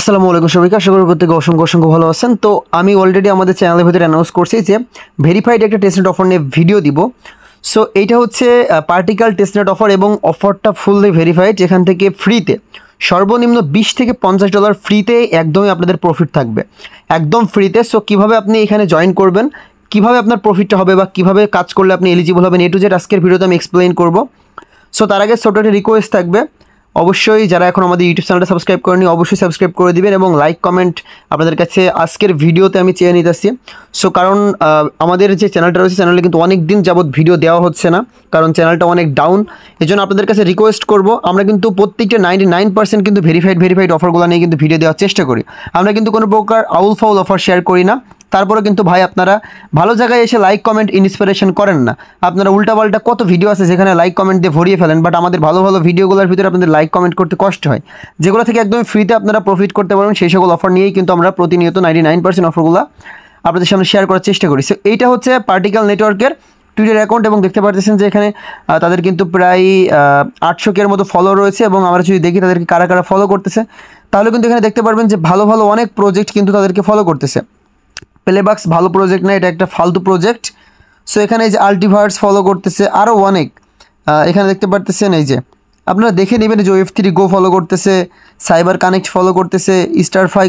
আসসালামু আলাইকুম সবাইকে, আশা করি প্রত্যেকে অসংখ্য ভালো আছেন। তো আমি অলরেডি আমাদের চ্যানেলের ভিতরে অ্যানাউন্স করছি যে ভেরিফাইড একটা টেস্টনেট অফার নিয়ে ভিডিও দিব। সো এইটা হচ্ছে পার্টিকাল টেস্টনেট অফার এবং অফারটা ফুললি ভেরিফাইড, যেখান থেকে ফ্রিতে সর্বনিম্ন $20 থেকে $50 ফ্রিতে একদমই আপনাদের প্রফিট থাকবে, একদম ফ্রিতে। সো কীভাবে আপনি এখানে জয়েন করবেন, কীভাবে আপনার প্রফিটটা হবে বা কীভাবে কাজ করলে আপনি এলিজিবল হবেন, এ টু জেড আজকের ভিডিওতে আমি এক্সপ্লেইন করব। সো তার আগে ছোটো একটা রিকোয়েস্ট থাকবে, অবশ্যই যারা এখন আমাদের ইউটিউব চ্যানেলটা সাবস্ক্রাইব করেনি অবশ্যই সাবস্ক্রাইব করে দিবেন এবং লাইক কমেন্ট আপনাদের কাছে আজকের ভিডিওতে আমি চেয়ে নিতেছি। সো কারণ আমাদের যে চ্যানেলটা রয়েছে চ্যানেলে কিন্তু অনেক দিন যাবত ভিডিও দেওয়া হচ্ছে না, কারণ চ্যানেলটা অনেক ডাউন। এই জন্য আপনাদের কাছে রিকোয়েস্ট করব, আমরা কিন্তু প্রত্যেকটা 99% কিন্তু ভেরিফাইড অফারগুলো নিয়ে কিন্তু ভিডিও দেওয়ার চেষ্টা করি। আমরা কিন্তু কোনো প্রকার আউল ফাউল অফার শেয়ার করি না। তারপরে কিন্তু ভাই আপনারা ভালো জায়গায় এসে লাইক কমেন্ট ইন্সপিরেশন করেন না, আপনারা উল্টাপাল্টা কত ভিডিও আছে যেখানে লাইক কমেন্ট দিয়ে ভরিয়ে ফেলেন, বাট আমাদের ভালো ভিডিওগুলোর ভিতরে আপনাদের লাইক কমেন্ট করতে কষ্ট হয়, যেগুলো থেকে একদমই ফ্রিতে আপনারা প্রফিট করতে পারবেন। সেই সকল অফার নিয়েই কিন্তু আমরা প্রতিনিয়ত 99% অফারগুলো আপনাদের সামনে শেয়ার করার চেষ্টা করি। সো এইটা হচ্ছে পার্টিকাল নেটওয়ার্কের টুইটার অ্যাকাউন্ট এবং দেখতে পাচ্ছেন যে এখানে তাদের কিন্তু প্রায় 800 মতো ফলো রয়েছে এবং আমরা যদি দেখি তাদেরকে কারা কারা ফলো করতেছে, তাহলে কিন্তু এখানে দেখতে পারবেন যে ভালো অনেক প্রজেক্ট কিন্তু তাদেরকে ফলো করতেছে। প্লেবাক্স ভালো প্রজেক্ট না, এটা একটা ফালতু প্রজেক্ট। সো এখানে এই যে আল্টিভার্স ফলো করতেছে, আরও অনেক এখানে দেখতে পারতেছেন। এই যে আপনারা দেখে নেবেন যে Web3 গো ফলো করতেছে, সাইবার কানেক্ট ফলো করতেছে, স্টারফাই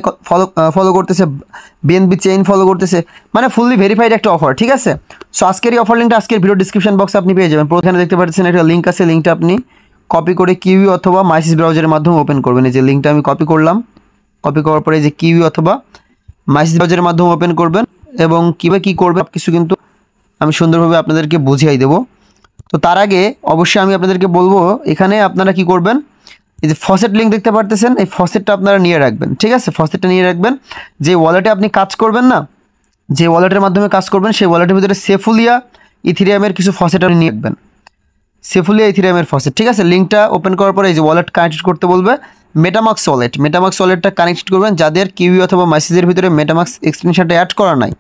ফলো করতেছে, বিএনবি চেইন ফলো করতেছে, মানে ফুললি ভেরিফাইড একটা অফার, ঠিক আছে। সো আজকের এই অফার লিঙ্কটা আজকের ভিডিও ডিসক্রিপশন বক্সে আপনি পেয়ে যাবেন। এখানে দেখতে পাচ্ছেন একটা লিঙ্ক আছে, লিঙ্কটা আপনি কপি করে কিউই অথবা মাইসিস ব্রাউজারের মাধ্যমে ওপেন করবেন। এই যে লিঙ্কটা আমি কপি করলাম, কপি করার পরে যে কিউই অথবা মাইসিস ব্রাউজারের মাধ্যমে ওপেন করবেন এবং কীভাবে কী করবে সব কিছু কিন্তু আমি সুন্দরভাবে আপনাদেরকে বুঝিয়ে দেবো। তো তার আগে অবশ্যই আমি আপনাদেরকে বলবো, এখানে আপনারা কি করবেন, এই যে ফসেট লিঙ্ক দেখতে পারতেছেন, এই ফসেটটা আপনারা নিয়ে রাখবেন, ঠিক আছে। ফসেটটা নিয়ে রাখবেন, যে ওয়ালেটে আপনি কাজ করবেন না, যে ওয়ালেটের মাধ্যমে কাজ করবেন সেই ওয়ালেটের ভিতরে সেফুলিয়া ইথিরিয়ামের কিছু ফসেট আপনি নিয়ে রাখবেন, সেফুলিয়া ইথিরিয়ামের ফসেট, ঠিক আছে। লিঙ্কটা ওপেন করার পরে এই যে ওয়ালেট কানেক্ট করতে বলবে, মেটামাক্স ওয়ালেটটা কানেক্ট করবেন। যাদের কিউই অথবা মাইসিসের ভিতরে মেটামাক্স এক্সটেনশনটা অ্যাড করা নাই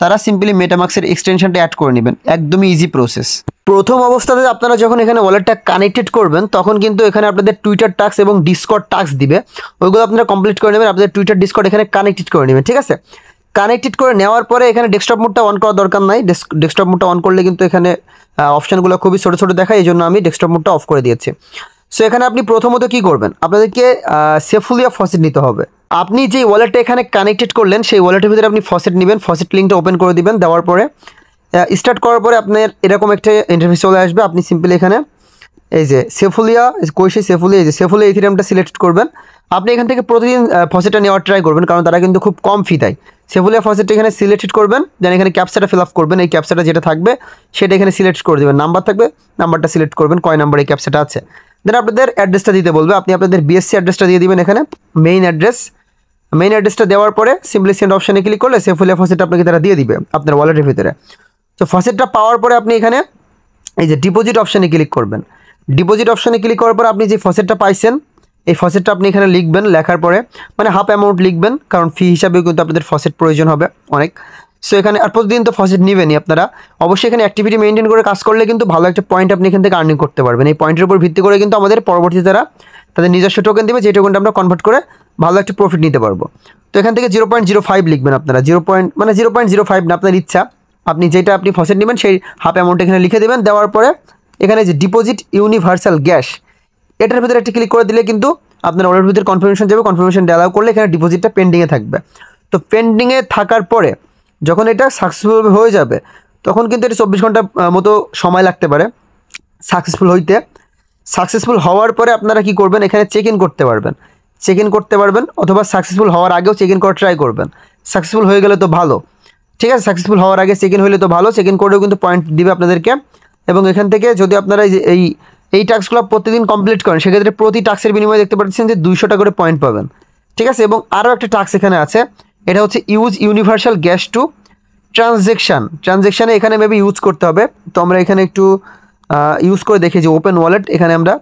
তারা সিম্পলি মেটামাক্সের এক্সটেনশনটা অ্যাড করে নেবেন, একদমই ইজি প্রসেস। প্রথম অবস্থাতে আপনারা যখন এখানে ওয়ালেটটা কানেক্টেড করবেন তখন কিন্তু এখানে আপনাদের টুইটার টাস্ক এবং ডিসকর্ড টাস্ক দিবে, ওইগুলো আপনারা কমপ্লিট করে নেবেন। আপনাদের টুইটার ডিসকর্ড এখানে কানেক্টেড করে নেবেন, ঠিক আছে। কানেক্টেড করে নেওয়ার পরে এখানে ডেস্কটপ মোডটা অন করার দরকার নাই, ডেস্কটপ মোডটা অন করলে কিন্তু এখানে অপশানগুলো খুবই ছোটো দেখায়, এই জন্য আমি ডেস্কটপ মোডটা অফ করে দিয়েছি। সো এখানে আপনি প্রথমত কি করবেন, আপনাদেরকে সেফুলিয়া ফসেট নিতে হবে। আপনি যে ওয়ালেটটা এখানে কানেক্টেড করলেন সেই ওয়ালেটের ভিতরে আপনি ফসেট নেবেন, ফসেট লিঙ্কটা ওপেন করে দিবেন। দেওয়ার পরে স্টার্ট করার পরে আপনার এরকম একটা ইন্টারফেস চলে আসবে। আপনি সিম্পলি এখানে এই যে সেফুলিয়া এই যে সেফুলিয়া ইথিরিয়ামটা সিলেক্ট করবেন। আপনি এখান থেকে প্রতিদিন ফসেটটা নেওয়ার ট্রাই করবেন, কারণ তারা কিন্তু খুব কম ফি দেয়। সেফুলিয়া ফসেটটা এখানে সিলেক্ট করবেন, দেন এখানে ক্যাপচাটা ফিল আপ করবেন। এই ক্যাপচাটা যেটা থাকবে সেটা এখানে সিলেক্ট করে দেবেন, নাম্বার থাকবে নাম্বারটা সিলেক্ট করবেন, কয় নাম্বার এই ক্যাপচাটা আছে। দেন আপনাদের অ্যাড্রেসটা দিতে বলবে, আপনি আপনাদের বিএসসি অ্যাড্রেসটা দিয়ে দিবেন। এখানে মেইন অ্যাড্রেসটা দেওয়ার পরে সিম্পলি সেন্ড অপশানে ক্লিক করলে সেফুলিয়া ফসেটটা আপনাকে তারা দিয়ে দিবে আপনার ওয়ালেটের ভিতরে। তো ফসেটটা পাওয়ার পরে আপনি এখানে এই যে ডিপোজিট অপশানে ক্লিক করবেন। ডিপোজিট অপশানে ক্লিক করার পর আপনি যে ফসেটটা পাইছেন এই ফসেটটা আপনি এখানে লিখবেন, লেখার পরে মানে হাফ অ্যামাউন্ট লিখবেন, কারণ ফি হিসাবেও কিন্তু আপনাদের ফসেট প্রয়োজন হবে অনেক। সো এখানে আর প্রতিদিন তো ফসেট নেবেনই আপনারা, অবশ্যই এখানে অ্যাক্টিভিটি মেনটেন করে কাজ করলে কিন্তু ভালো একটা পয়েন্ট আপনি এখান থেকে আর্নিং করতে পারবেন। এই পয়েন্টের উপর ভিত্তি করে কিন্তু আমাদের পরবর্তীতে তারা তাদের নিজস্ব টোকেন দেবে, যে টোকেনটা আমরা কনভার্ট করে ভালো একটা প্রফিট নিতে পারবো। তো এখান থেকে 0.05 লিখবেন আপনারা, 0.05 না, আপনার ইচ্ছা, আপনি যেটা আপনি ফসেট নেবেন সেই হাফ অ্যামাউন্ট এখানে লিখে দেবেন। দেওয়ার পরে এখানে যে ডিপোজিট ইউনিভার্সাল গ্যাস এটার ভিতরে একটা ক্লিক করে দিলে কিন্তু আপনার ওয়ালেটের ভিতরে কনফার্মেশন যাবে, কনফার্মেশন অ্যালাউ করলে এখানে ডিপোজিটটা পেন্ডিংয়ে থাকবে। তো পেন্ডিংয়ে থাকার পরে যখন এটা সাকসেসফুল হয়ে যাবে তখন কিন্তু এটা 24 ঘন্টা মতো সময় লাগতে পারে সাকসেসফুল হওয়ার পরে আপনারা কি করবেন, এখানে চেক ইন করতে পারবেন অথবা সাকসেসফুল হওয়ার আগেও চেক ইন করার ট্রাই করবেন। সাকসেসফুল হয়ে গেলে তো ভালো, ঠিক আছে। সাকসেসফুল হওয়ার আগে চেক ইন হলে তো ভালো, চেক ইন করেও কিন্তু পয়েন্ট দিবে আপনাদেরকে। এবং এখান থেকে যদি আপনারা এই টাস্কগুলো প্রতিদিন কমপ্লিট করেন সেক্ষেত্রে প্রতি টাস্কের বিনিময়ে দেখতে পাচ্ছেন যে 200 করে পয়েন্ট পাবেন, ঠিক আছে। এবং আরও একটা টাস্ক এখানে আছে, এটা হচ্ছে ইউজ ইউনিভার্সাল গ্যাস টু ট্রানজ্যাকশানে এখানে মেবি ইউজ করতে হবে। তো আমরা এখানে একটু ইউজ করে দেখি যে ওপেন ওয়ালেট, এখানে আমরা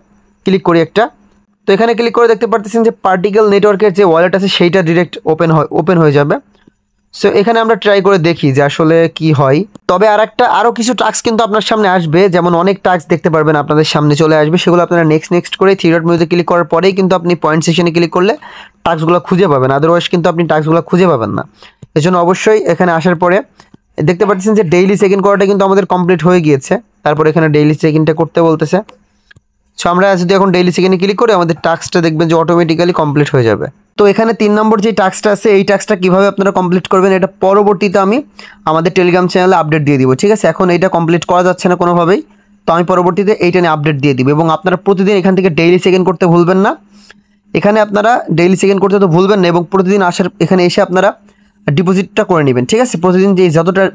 ক্লিক করি একটা। তো এখানে ক্লিক করে দেখতে পাচ্ছেন যে পার্টিকেল নেটওয়ার্কের যে ওয়ালেট আছে সেইটা ডিরেক্ট ওপেন হয়ে যাবে। সো এখানে আমরা ট্রাই করে দেখি যে আসলে কি হয়। তবে আরও কিছু টাস্ক কিন্তু আপনার সামনে আসবে, যেমন অনেক টাস্ক দেখতে পারবেন আপনাদের সামনে চলে আসবে, সেগুলো আপনারা নেক্সট করে থ্রি ডট মেনুতে ক্লিক করার পরেই কিন্তু আপনি পয়েন্ট সেকশনে ক্লিক করলে টাস্কগুলো খুঁজে পাবেন, আদারওয়াইজ কিন্তু আপনি টাস্কগুলো খুঁজে পাবেন না। এজন্য অবশ্যই এখানে আসার পরে দেখতে পাচ্ছেন যে ডেইলি চেক ইন করাটা কিন্তু আমাদের কমপ্লিট হয়ে গিয়েছে। তারপর এখানে ডেইলি চেক ইনটা করতে বলতেছে। সো আমরা যদি এখন ডেইলি চেক ইনে ক্লিক করি আমাদের টাস্কটা দেখবেন যে অটোমেটিক্যালি কমপ্লিট হয়ে যাবে। তো এখানে 3 নম্বর যে টাস্কটা আছে এই টাস্কটা কীভাবে আপনারা কমপ্লিট করবেন এটা পরবর্তীতে আমি আমাদের টেলিগ্রাম চ্যানেলে আপডেট দিয়ে দিব, ঠিক আছে? এখন এইটা কমপ্লিট করা যাচ্ছে না কোনোভাবেই, তো আমি পরবর্তীতে এইটা নিয়ে আপডেট দিয়ে দিব। এবং আপনারা প্রতিদিন এখান থেকে ডেইলি চেক ইন করতে ভুলবেন না। এখানে আপনারা ডেইলি চেক ইন করতে তো ভুলবেন না, এবং প্রতিদিন এখানে এসে আপনারা ডিপোজিটটা করে নেবেন, ঠিক আছে? প্রতিদিন যে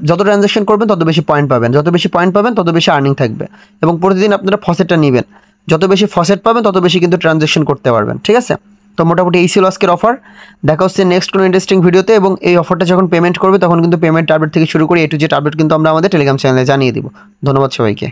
যত ট্রানজ্যাকশন করবেন তত বেশি পয়েন্ট পাবেন, যত বেশি পয়েন্ট পাবেন তত বেশি আর্নিং থাকবে। এবং প্রতিদিন আপনারা ফসেটটা নেবেন, যত বেশি ফসেট পাবেন তত বেশি কিন্তু ট্রানজ্যাকশন করতে পারবেন, ঠিক আছে? তো মোটামুটি এই ছিল আজকের অফার। দেখা হচ্ছে নেক্সট কোনো ইন্টারেস্টিং ভিডিওতে। এবং এই অফারটা যখন পেমেন্ট করবে তখন কিন্তু পেমেন্ট আপডেট থেকে শুরু করে A to Z আপডেট কিন্তু আমরা আমাদের টেলিগ্রাম চ্যানেলে জানিয়ে দিব। ধন্যবাদ সবাইকে।